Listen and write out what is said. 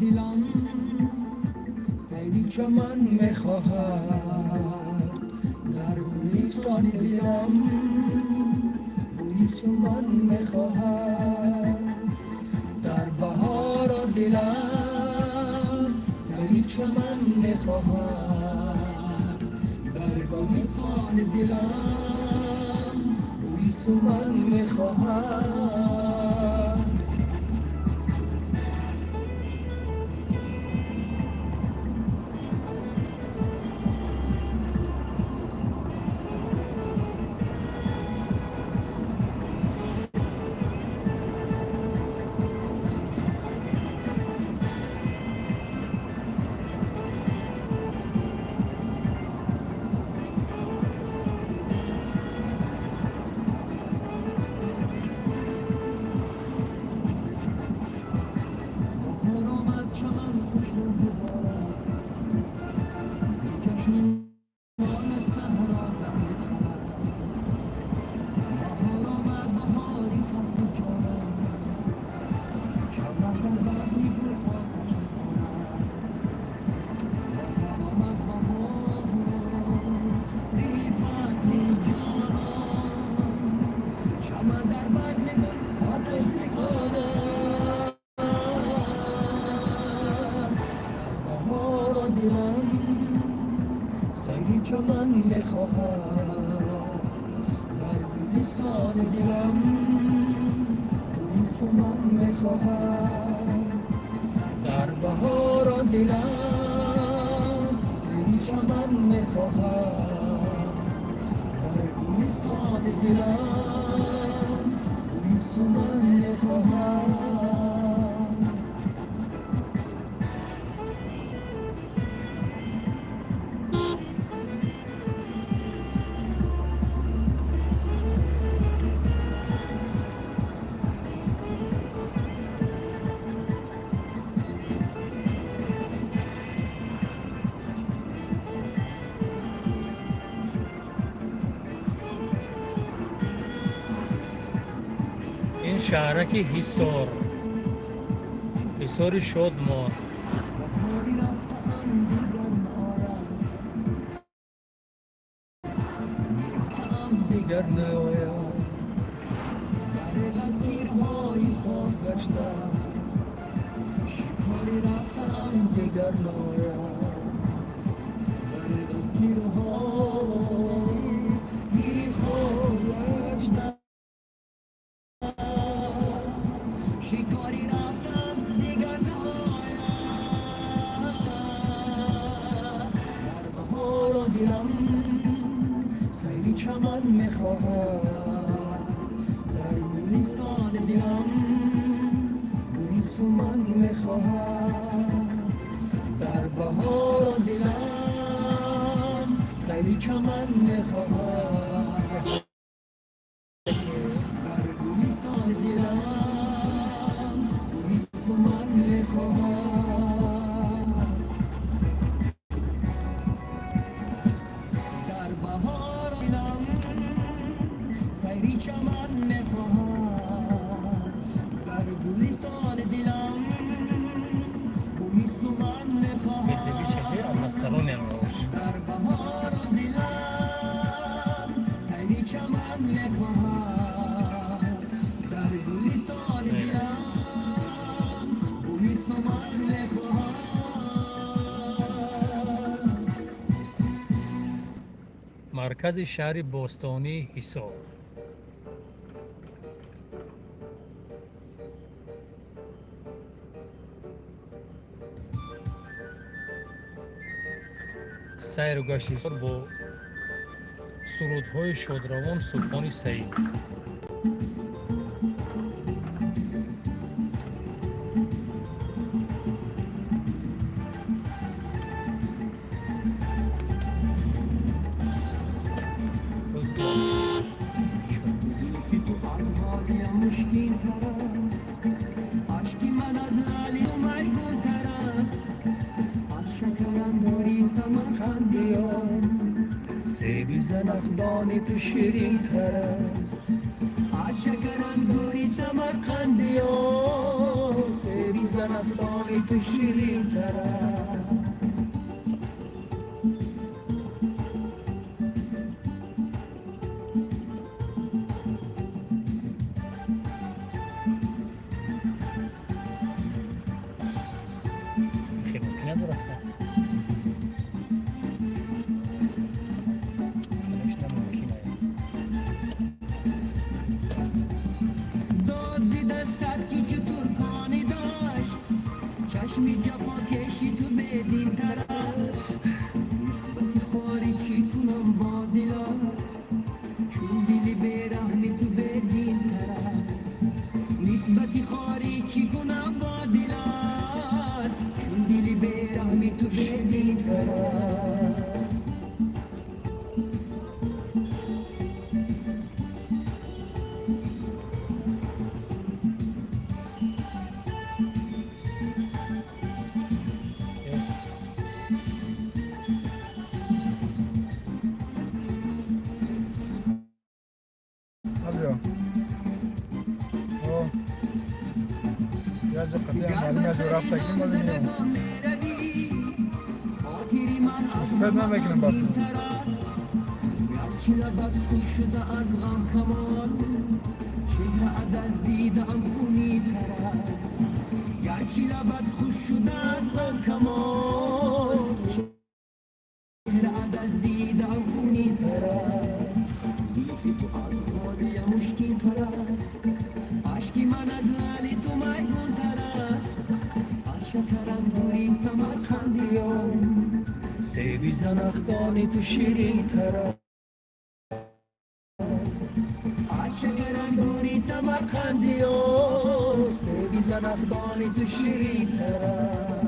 دلم سیری چمن میخواهد در گلستان دلم بوی سمن میخواهد در بهار دلم سیری چمن میخواهد در گلستان دلم بوی سمن میخواهد سیری چمن میخواهد در گلستان دلم بوی سمن میخواهد در بهار دلم سیری چمن میخواهد در گلستان دلم بوی سمن میخواهد این شهرک حصار شادمان دیگر نیاید از تیرهای خود گشتم شکاری رفتم دیگر نیاید از تیرهای خود گشتم شکاری رفتم دیگر نیاید در بهار دلم سیری چمن میخواهد در گلستان دلم بوی سمن میخواهد در بهار دلم سیری چمن میخواهد در گلستان دلم بوی سمن میخواهد در بهار دلم سیری چمن میخواهد در گلستان دلم بوی سمن میخواهد در بهار دلم سیری چمن میخواهد در گلستان دلم بوی سمن میخواهد مرکز شهر باستانی حصار سیر و گشت حصار با سرودهای شادروان سلطان سعید مشکین تر است عشقی من از لالی و میگون تر است از شکرم دوری سمرقندیان سیبی زنخدان تو شیرین تر است از شکرم دوری سمرقندیان سیبی زنخدانی تو شیرین تر است. دازی دستت که چطور کانی داشت، چشمی جفا کشی تو بدین تر است. نسبت خاری چی کنم با دلات، چون دلی برحمی تو بدین تر است. نسبت خاری چی کنم با دلات، چون دلی برحمی تو بدین تر است. Alıyor. O. Birazcık katlayan malum yazıyor. Hafta kim alınıyor? İsmet Mehmet'in basını. لبت خوش شده از غم کمان، چهره‌ات از دیدم خونی تر است. گرچه لبت خوش شده از غم کمان، چهره‌ات از دیدم خونی تر است. زلف تو از غالیه مشکین تر است، اشکی من از لعل تو میگون تر است. از شکرم دوری سمرقندیان، سیبی زنخدانی تو شیرین تر است. از شکرم دوری سمرقندیان، سیبی زنخدانی تو شیرین تر است.